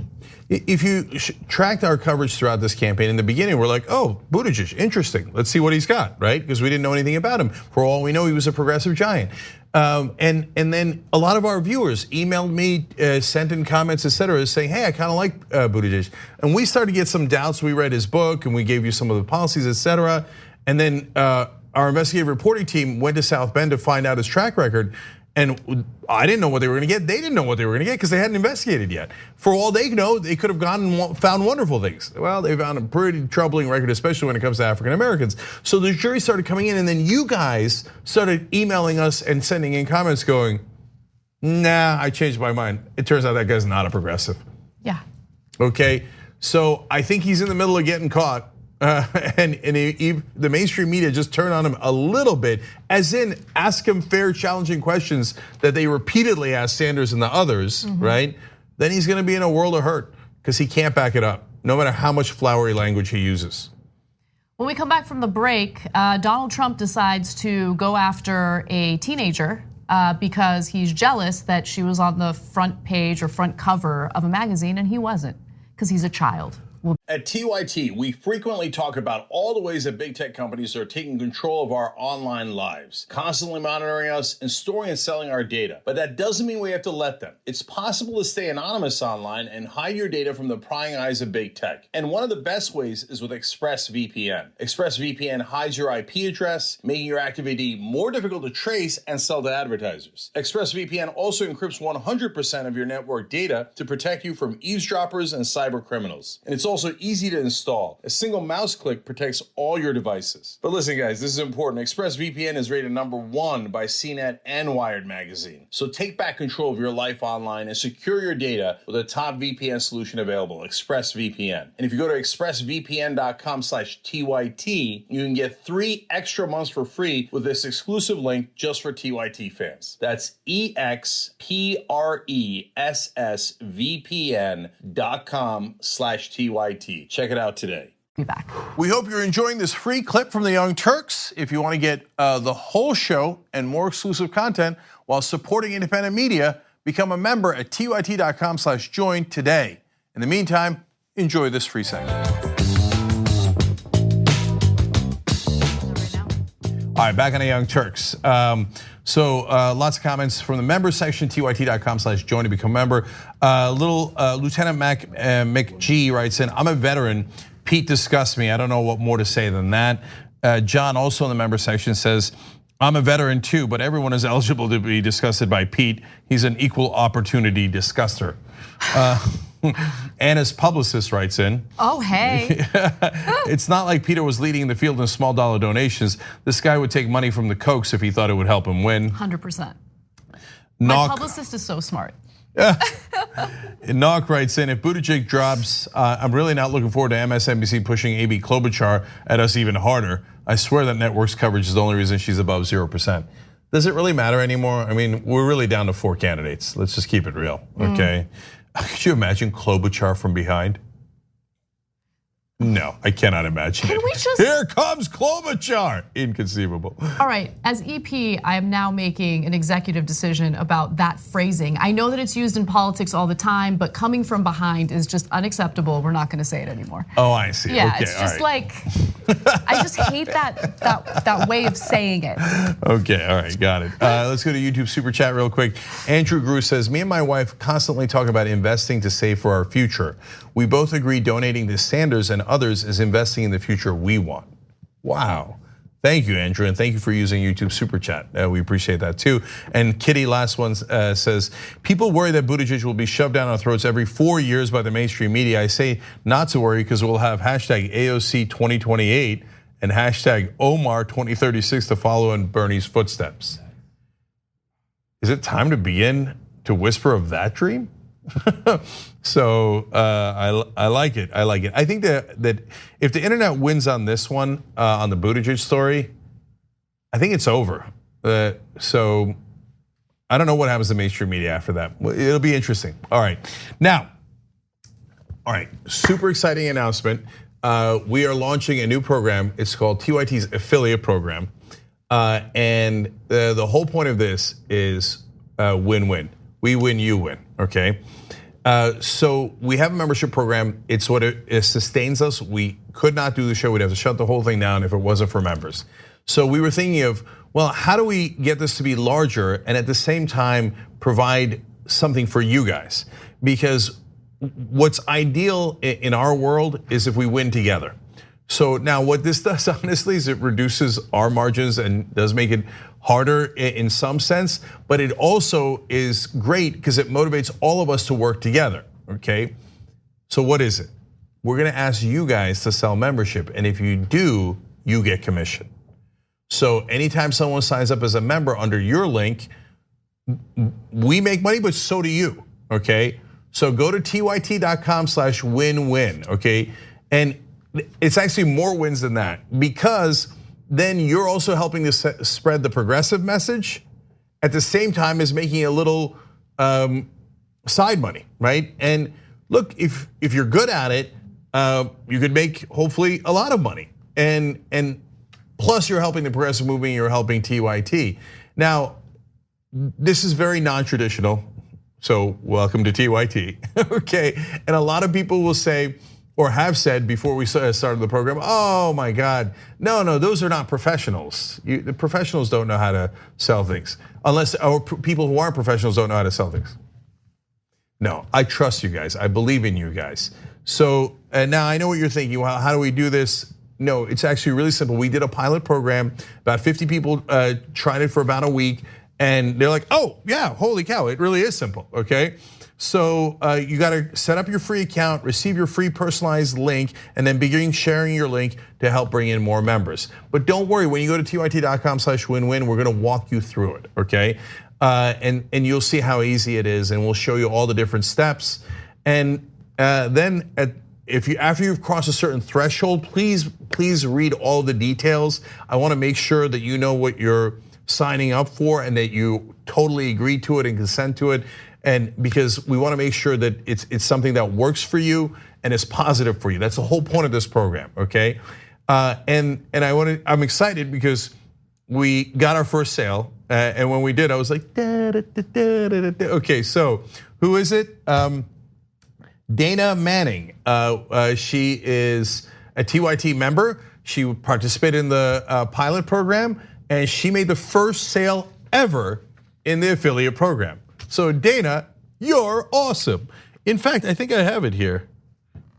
If you tracked our coverage throughout this campaign, in the beginning, we're like, oh, Buttigieg, interesting. Let's see what he's got, right? Because we didn't know anything about him. For all we know, he was a progressive giant. And then a lot of our viewers emailed me, sent in comments, et cetera, saying, hey, I kind of like Buttigieg. And we started to get some doubts. We read his book and we gave you some of the policies, et cetera. And then our investigative reporting team went to South Bend to find out his track record. And I didn't know what they were gonna get. They didn't know what they were gonna get because they hadn't investigated yet. For all they know, they could have gone and found wonderful things. Well, they found a pretty troubling record, especially when it comes to African Americans. So the jury started coming in, and then you guys started emailing us and sending in comments going, nah, I changed my mind. It turns out that guy's not a progressive. Yeah. Okay, so I think he's in the middle of getting caught. And the mainstream media just turned on him a little bit, as in ask him fair, challenging questions that they repeatedly asked Sanders and the others, right? Then he's gonna be in a world of hurt because he can't back it up, no matter how much flowery language he uses. When we come back from the break, Donald Trump decides to go after a teenager because he's jealous that she was on the front page or front cover of a magazine and he wasn't, because he's a child. At TYT, we frequently talk about all the ways that big tech companies are taking control of our online lives, constantly monitoring us and storing and selling our data. But that doesn't mean we have to let them. It's possible to stay anonymous online and hide your data from the prying eyes of big tech. And one of the best ways is with ExpressVPN. ExpressVPN hides your IP address, making your activity more difficult to trace and sell to advertisers. ExpressVPN also encrypts 100% of your network data to protect you from eavesdroppers and cyber criminals. And it's also easy to install. A single mouse click protects all your devices. But listen, guys, this is important. ExpressVPN is rated #1 by CNET and Wired Magazine. So take back control of your life online and secure your data with a top VPN solution available, ExpressVPN. And if you go to expressvpn.com/TYT, you can get 3 extra months for free with this exclusive link just for TYT fans. That's expressvpn.com/TYT. Check it out today. Be back. We hope you're enjoying this free clip from the Young Turks. If you want to get the whole show and more exclusive content while supporting independent media, become a member at tyt.com/join today. In the meantime, enjoy this free segment. All right, back on the Young Turks. Lots of comments from the members section, tyt.com/join to become a member. Lieutenant McG writes in, I'm a veteran. Pete disgusts me. I don't know what more to say than that. John, also in the member section, says, I'm a veteran too, but everyone is eligible to be disgusted by Pete. He's an equal opportunity disguster. Anna's publicist writes in. Oh, hey. It's not like Peter was leading the field in small dollar donations. This guy would take money from the Kochs if he thought it would help him win. 100%. My publicist is so smart. Knock writes in, if Buttigieg drops, I'm really not looking forward to MSNBC pushing AB Klobuchar at us even harder. I swear that network's coverage is the only reason she's above 0%. Does it really matter anymore? I mean, we're really down to 4 candidates. Let's just keep it real, okay? Could you imagine Klobuchar from behind? No, I cannot imagine it. Can we just... Here comes Klobuchar. Inconceivable. All right, as EP, I am now making an executive decision about that phrasing. I know that it's used in politics all the time, but coming from behind is just unacceptable. We're not gonna say it anymore. Oh, I see. Yeah, okay, it's just right. like, I just hate that way of saying it. Okay, all right, got it. Let's go to YouTube Super Chat real quick. Andrew Grew says, me and my wife constantly talk about investing to save for our future. We both agree donating to Sanders and others is investing in the future we want. Wow. Thank you, Andrew, and thank you for using YouTube Super Chat. We appreciate that too. And Kitty, last one, says, people worry that Buttigieg will be shoved down our throats every 4 years by the mainstream media. I say not to worry because we'll have hashtag AOC 2028 and hashtag Omar 2036 to follow in Bernie's footsteps. Is it time to begin to whisper of that dream? So I like it. I like it. I think that if the internet wins on this one, on the Buttigieg story, I think it's over. So I don't know what happens to mainstream media after that. It'll be interesting. All right, now, all right, super exciting announcement. We are launching a new program. It's called TYT's affiliate program, and the whole point of this is win-win. We win, you win, okay? So we have a membership program. It's what it sustains us. We could not do the show. We'd have to shut the whole thing down if it wasn't for members. So we were thinking of, well, how do we get this to be larger and at the same time provide something for you guys? Because what's ideal in our world is if we win together. So now what this does, honestly, is it reduces our margins and does make it harder in some sense, but it also is great because it motivates all of us to work together, okay? So what is it? We're gonna ask you guys to sell membership, and if you do, you get commission. So anytime someone signs up as a member under your link, we make money, but so do you, okay? So go to tyt.com/win-win, okay? And it's actually more wins than that because then you're also helping to spread the progressive message at the same time as making a little side money, right? And look, if you're good at it, you could make hopefully a lot of money. And plus you're helping the progressive movement, you're helping TYT. Now, this is very non-traditional, so welcome to TYT, okay? And a lot of people will say, or have said before we started the program, oh my God, no, those are not professionals. The professionals don't know how to sell things. Unless, or people who aren't professionals don't know how to sell things. No, I trust you guys, I believe in you guys. So now I know what you're thinking, well, how do we do this? No, it's actually really simple. We did a pilot program, about 50 people tried it for about a week, And they're like, oh yeah, holy cow, it really is simple, okay? So you gotta set up your free account, receive your free personalized link, and then begin sharing your link to help bring in more members. But don't worry, when you go to tyt.com/winwin, we're gonna walk you through it, okay? And you'll see how easy it is, and we'll show you all the different steps. And then after you've crossed a certain threshold, please read all the details. I wanna make sure that you know what you're signing up for and that you totally agree to it and consent to it. And because we want to make sure that it's something that works for you and is positive for you. That's the whole point of this program, okay? And I'm excited because we got our first sale, and when we did, I was like, da, da, da, da, da, da. Okay, so who is it? Dana Manning. She is a TYT member. She participated in the pilot program, and she made the first sale ever in the affiliate program. So Dana, you're awesome. In fact, I think I have it here.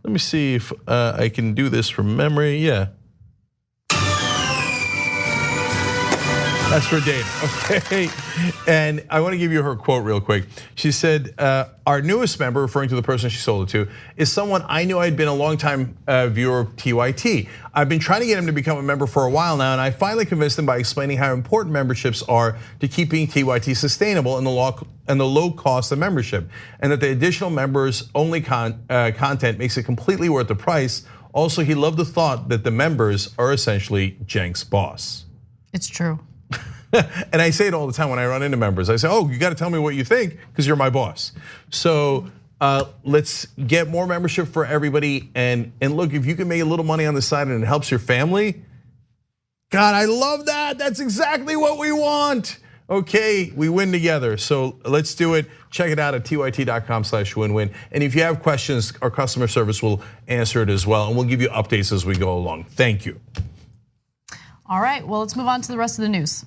Let me see if I can do this from memory. Yeah. That's for Dana, okay? And I want to give you her quote real quick. She said, our newest member, referring to the person she sold it to, is someone I knew I'd been a long time viewer of TYT. I've been trying to get him to become a member for a while now, and I finally convinced him by explaining how important memberships are to keeping TYT sustainable and the low cost of membership, and that the additional members only content makes it completely worth the price. Also, he loved the thought that the members are essentially Cenk's boss. It's true. And I say it all the time when I run into members. I say, oh, you gotta tell me what you think because you're my boss. So let's get more membership for everybody. And look, if you can make a little money on the side and it helps your family, God, I love that. That's exactly what we want. Okay, we win together. So let's do it. Check it out at tyt.com/winwin. And if you have questions, our customer service will answer it as well. And we'll give you updates as we go along. Thank you. All right, well, let's move on to the rest of the news.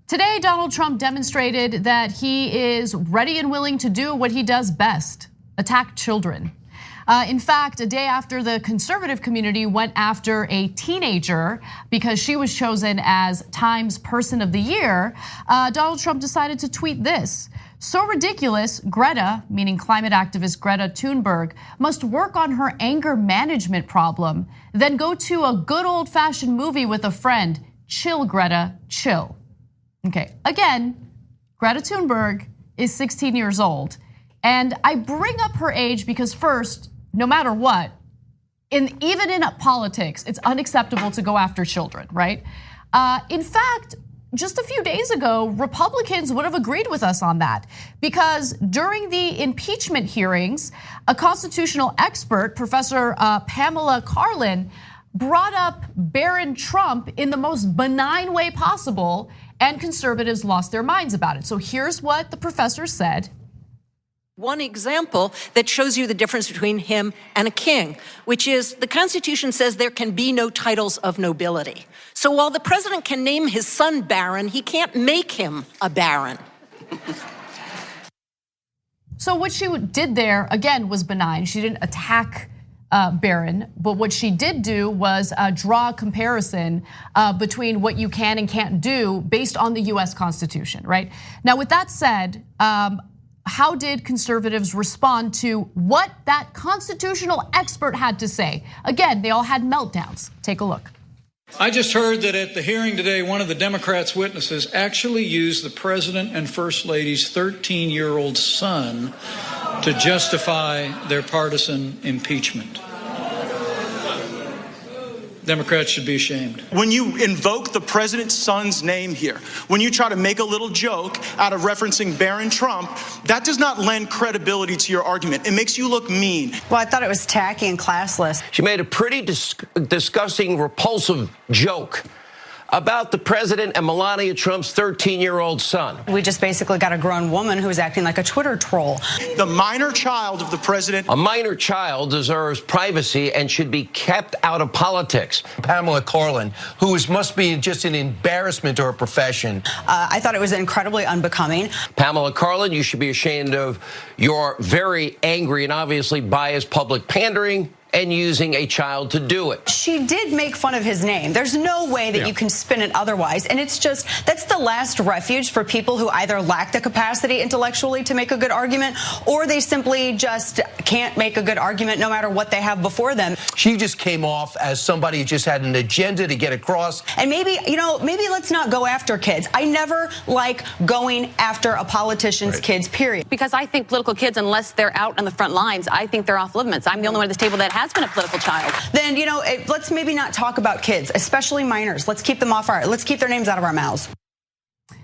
Today, Donald Trump demonstrated that he is ready and willing to do what he does best, attack children. In fact, a day after the conservative community went after a teenager because she was chosen as Time's Person of the Year, Donald Trump decided to tweet this. So ridiculous, Greta, meaning climate activist Greta Thunberg, must work on her anger management problem, then go to a good old-fashioned movie with a friend. Chill, Greta, chill. Okay, again, Greta Thunberg is 16 years old. And I bring up her age because first, no matter what, even in politics, it's unacceptable to go after children, right? In fact, just a few days ago, Republicans would have agreed with us on that because during the impeachment hearings, a constitutional expert, Professor Pamela Karlan, brought up Barron Trump in the most benign way possible, and conservatives lost their minds about it. So here's what the professor said. One example that shows you the difference between him and a king, which is the Constitution says there can be no titles of nobility. So while the president can name his son Baron, he can't make him a baron. So what she did there, again, was benign. She didn't attack Barron, but what she did do was draw a comparison between what you can and can't do based on the US Constitution, right? Now, with that said, how did conservatives respond to what that constitutional expert had to say? Again, they all had meltdowns. Take a look. I just heard that at the hearing today, one of the Democrats' witnesses actually used the president and first lady's 13-year-old son to justify their partisan impeachment. Democrats should be ashamed. When you invoke the president's son's name here, when you try to make a little joke out of referencing Barron Trump, that does not lend credibility to your argument. It makes you look mean. Well, I thought it was tacky and classless. She made a pretty disgusting, repulsive joke about the president and Melania Trump's 13-year-old son. We just basically got a grown woman who was acting like a Twitter troll. The minor child of the president. A minor child deserves privacy and should be kept out of politics. Pamela Karlan, who must be just an embarrassment to her profession. I thought it was incredibly unbecoming. Pamela Karlan, you should be ashamed of your very angry and obviously biased public pandering and using a child to do it. She did make fun of his name. There's no way that you can spin it otherwise. And it's just, that's the last refuge for people who either lack the capacity intellectually to make a good argument, or they simply just can't make a good argument no matter what they have before them. She just came off as somebody who just had an agenda to get across. And maybe, maybe let's not go after kids. I never like going after a politician's kids, period. Because I think political kids, unless they're out on the front lines, I think they're off limits. I'm the only one at this table that has been a political child. Then, let's maybe not talk about kids, especially minors. Let's keep them let's keep their names out of our mouths.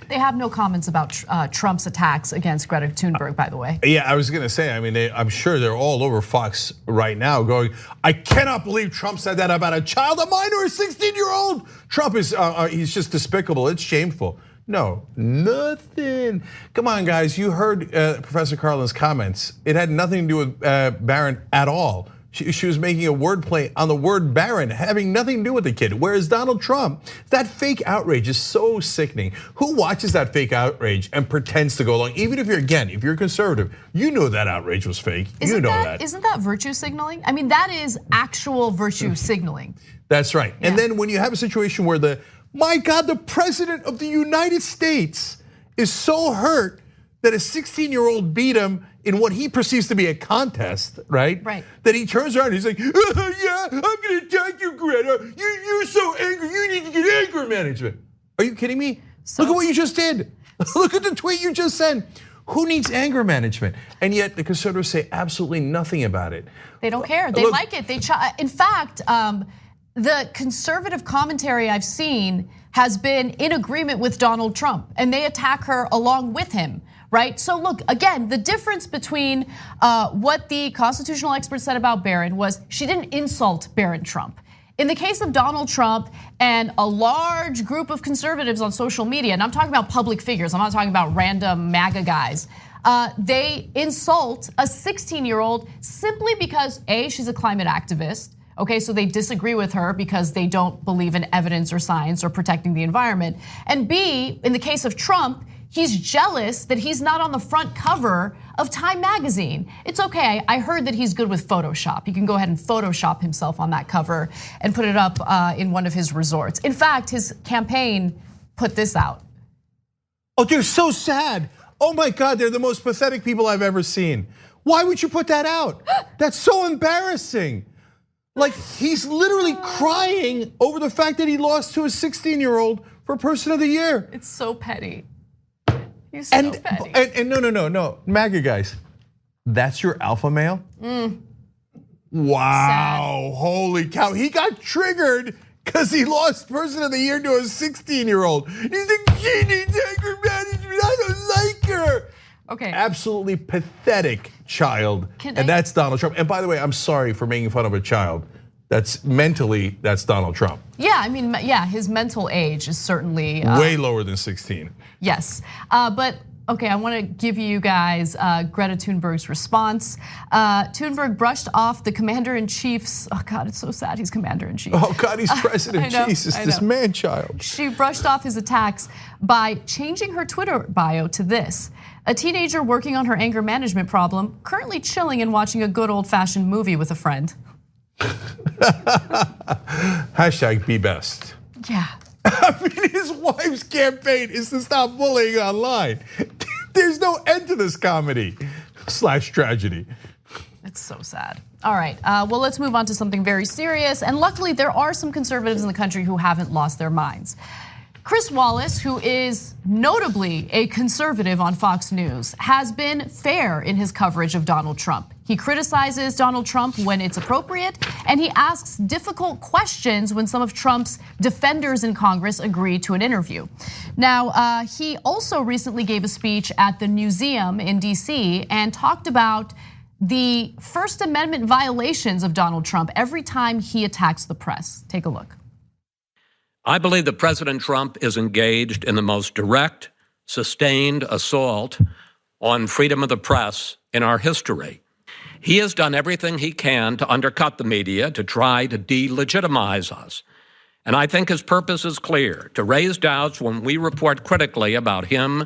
They have no comments about Trump's attacks against Greta Thunberg, by the way. Yeah, I was gonna say, I mean, I'm sure they're all over Fox right now going, I cannot believe Trump said that about a child, a minor, a 16-year-old. Trump is, he's just despicable, it's shameful. No, nothing. Come on, guys, you heard Professor Carlin's comments. It had nothing to do with Barron at all. She was making a wordplay on the word Barron, having nothing to do with the kid. Whereas Donald Trump, that fake outrage is so sickening. Who watches that fake outrage and pretends to go along? Even if you're conservative, you know that outrage was fake. You know that. Isn't that virtue signaling? I mean, that is actual virtue signaling. That's right. And then when you have a situation where my God, the president of the United States is so hurt that a 16-year-old beat him in what he perceives to be a contest, right? Right. That he turns around and he's like, yeah, I'm gonna attack you, Greta. You're so angry, you need to get anger management. Are you kidding me? Look at what you just did. Look at the tweet you just sent. Who needs anger management? And yet the conservatives say absolutely nothing about it. They don't care, they like it. In fact, the conservative commentary I've seen has been in agreement with Donald Trump, and they attack her along with him. Right, so look, again, the difference between what the constitutional experts said about Barron was she didn't insult Barron Trump. In the case of Donald Trump and a large group of conservatives on social media, and I'm talking about public figures, I'm not talking about random MAGA guys, they insult a 16-year-old simply because A, she's a climate activist. Okay, so they disagree with her because they don't believe in evidence or science or protecting the environment. And B, in the case of Trump, he's jealous that he's not on the front cover of Time magazine. It's okay, I heard that he's good with Photoshop. He can go ahead and Photoshop himself on that cover and put it up in one of his resorts. In fact, his campaign put this out. Oh, they're so sad. Oh my God, they're the most pathetic people I've ever seen. Why would you put that out? That's so embarrassing. Like, he's literally crying over the fact that he lost to a 16-year-old for Person of the Year. It's so petty. He's so petty. And no, MAGA guys, that's your alpha male? Wow, holy cow. He got triggered because he lost Person of the Year to a 16-year-old. He's like, she needs anger management, I don't like her. Okay. Absolutely pathetic child, and that's Donald Trump. And by the way, I'm sorry for making fun of a child. That's Donald Trump. Yeah, I mean, his mental age is certainly way lower than 16. Yes, but okay, I want to give you guys Greta Thunberg's response. Thunberg brushed off the commander-in-chief's, oh God, it's so sad, he's commander-in-chief. Oh God, he's president, Jesus, this man-child. She brushed off his attacks by changing her Twitter bio to this: a teenager working on her anger management problem, currently chilling and watching a good old-fashioned movie with a friend. Hashtag be best. Yeah. I mean, his wife's campaign is to stop bullying online. There's no end to this comedy / tragedy. It's so sad. All right, well, let's move on to something very serious. And luckily, there are some conservatives in the country who haven't lost their minds. Chris Wallace, who is notably a conservative on Fox News, has been fair in his coverage of Donald Trump. He criticizes Donald Trump when it's appropriate, and he asks difficult questions when some of Trump's defenders in Congress agree to an interview. Now, he also recently gave a speech at the Museum in DC and talked about the First Amendment violations of Donald Trump every time he attacks the press. Take a look. I believe that President Trump is engaged in the most direct, sustained assault on freedom of the press in our history. He has done everything he can to undercut the media, to try to delegitimize us. And I think his purpose is clear: to raise doubts when we report critically about him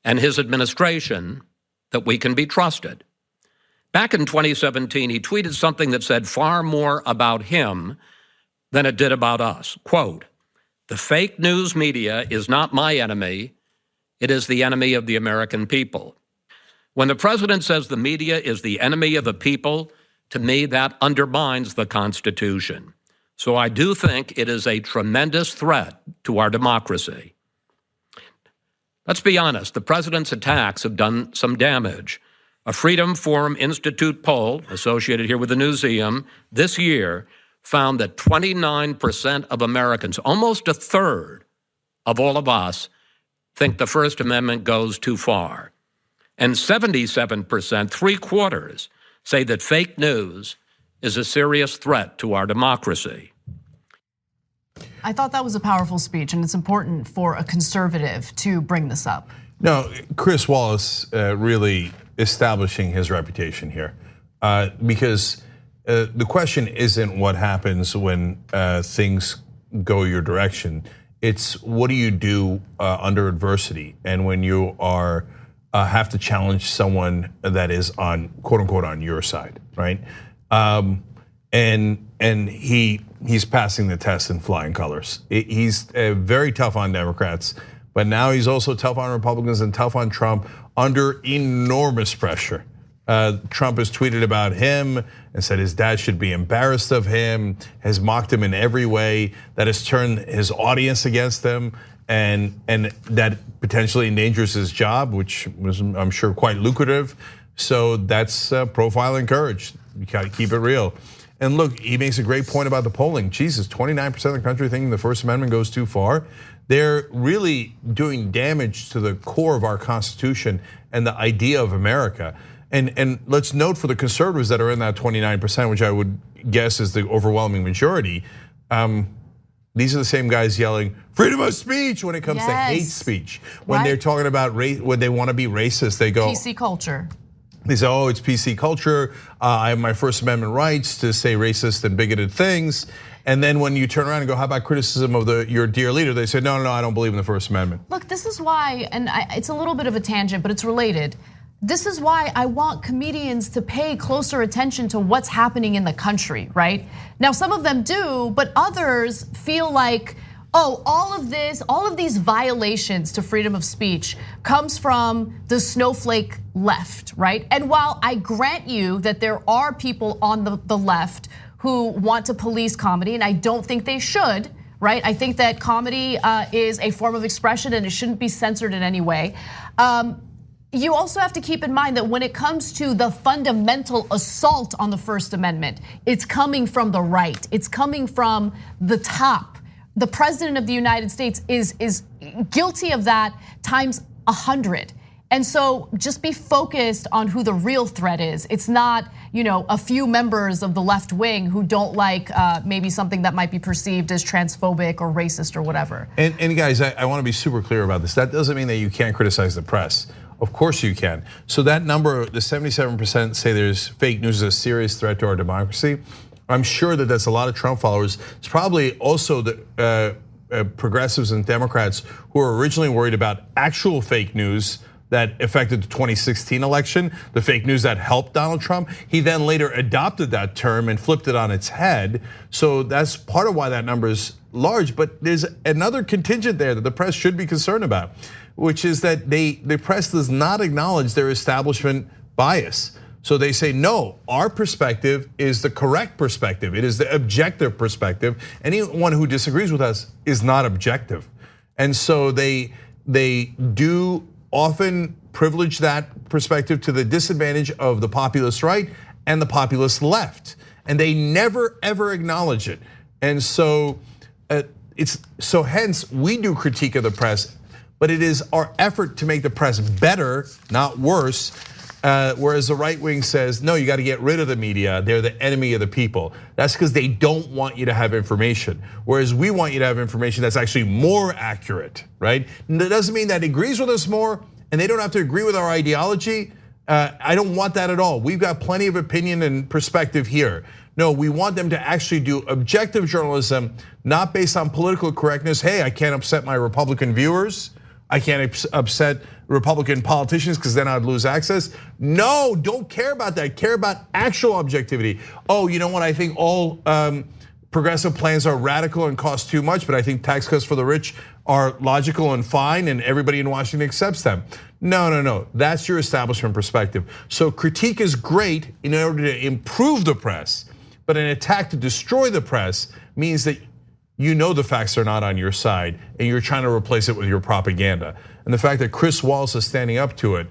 and his administration that we can be trusted. Back in 2017, he tweeted something that said far more about him than it did about us. Quote, "The fake news media is not my enemy. It is the enemy of the American people." When the president says the media is the enemy of the people, to me, that undermines the Constitution. So I do think it is a tremendous threat to our democracy. Let's be honest, the president's attacks have done some damage. A Freedom Forum Institute poll associated here with the Newseum this year found that 29% of Americans, almost a third of all of us, think the First Amendment goes too far. And 77%, 3/4, say that fake news is a serious threat to our democracy. I thought that was a powerful speech, and it's important for a conservative to bring this up. No, Chris Wallace really establishing his reputation here, because the question isn't what happens when things go your direction. It's what do you do under adversity, and when you are have to challenge someone that is on quote unquote on your side, right? And he's passing the test in flying colors. He's very tough on Democrats, but now he's also tough on Republicans and tough on Trump under enormous pressure. Trump has tweeted about him and said his dad should be embarrassed of him, has mocked him in every way, that has turned his audience against him, and that potentially endangers his job, which was, I'm sure, quite lucrative. So that's profile encouraged. You gotta keep it real. And look, he makes a great point about the polling. Jesus, 29% of the country thinking the First Amendment goes too far. They're really doing damage to the core of our Constitution and the idea of America. And let's note for the conservatives that are in that 29%, which I would guess is the overwhelming majority, these are the same guys yelling freedom of speech when it comes to hate speech. When they're talking about race, when they want to be racist, they go PC culture. They say, oh, it's PC culture. I have my First Amendment rights to say racist and bigoted things. And then when you turn around and go, how about criticism of your dear leader? They say, no, I don't believe in the First Amendment. Look, this is why, and it's a little bit of a tangent, but it's related. This is why I want comedians to pay closer attention to what's happening in the country, right? Now, some of them do, but others feel like, oh, all of these violations to freedom of speech comes from the snowflake left, right? And while I grant you that there are people on the left who want to police comedy, and I don't think they should, right? I think that comedy is a form of expression and it shouldn't be censored in any way. You also have to keep in mind that when it comes to the fundamental assault on the First Amendment, it's coming from the right. It's coming from the top. The president of the United States is guilty of that times 100. And so just be focused on who the real threat is. It's not, a few members of the left wing who don't like maybe something that might be perceived as transphobic or racist or whatever. And guys, I want to be super clear about this. That doesn't mean that you can't criticize the press. Of course you can. So that number, the 77% say there's fake news is a serious threat to our democracy. I'm sure that that's a lot of Trump followers. It's probably also the progressives and Democrats who were originally worried about actual fake news that affected the 2016 election, the fake news that helped Donald Trump. He then later adopted that term and flipped it on its head. So that's part of why that number is large. But there's another contingent there that the press should be concerned about, which is that the press does not acknowledge their establishment bias. So they say, no, our perspective is the correct perspective. It is the objective perspective. Anyone who disagrees with us is not objective. And so they do often privilege that perspective to the disadvantage of the populist right and the populist left. And they never, ever acknowledge it. And so hence we do critique of the press, but it is our effort to make the press better, not worse. Whereas the right wing says, no, you got to get rid of the media. They're the enemy of the people. That's because they don't want you to have information. Whereas we want you to have information that's actually more accurate, right? And that doesn't mean that agrees with us more and they don't have to agree with our ideology. I don't want that at all. We've got plenty of opinion and perspective here. No, we want them to actually do objective journalism, not based on political correctness. Hey, I can't upset my Republican viewers. I can't upset Republican politicians because then I'd lose access. No, don't care about that. Care about actual objectivity. Oh, you know what? I think all progressive plans are radical and cost too much, but I think tax cuts for the rich are logical and fine, and everybody in Washington accepts them. No. That's your establishment perspective. So critique is great in order to improve the press, but an attack to destroy the press means that you know the facts are not on your side, and you're trying to replace it with your propaganda. And the fact that Chris Wallace is standing up to it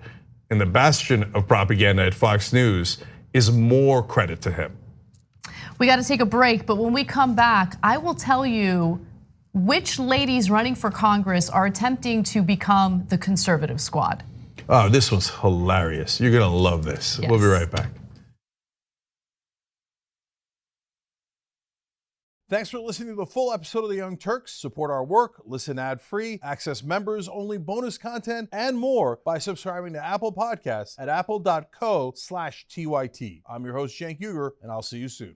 in the bastion of propaganda at Fox News is more credit to him. We got to take a break, but when we come back, I will tell you which ladies running for Congress are attempting to become the conservative squad. Oh, this one's hilarious. You're gonna love this. Yes. We'll be right back. Thanks for listening to the full episode of the Young Turks. Support our work, listen ad-free, access members-only bonus content, and more by subscribing to Apple Podcasts at apple.co/TYT. I'm your host, Cenk, and I'll see you soon.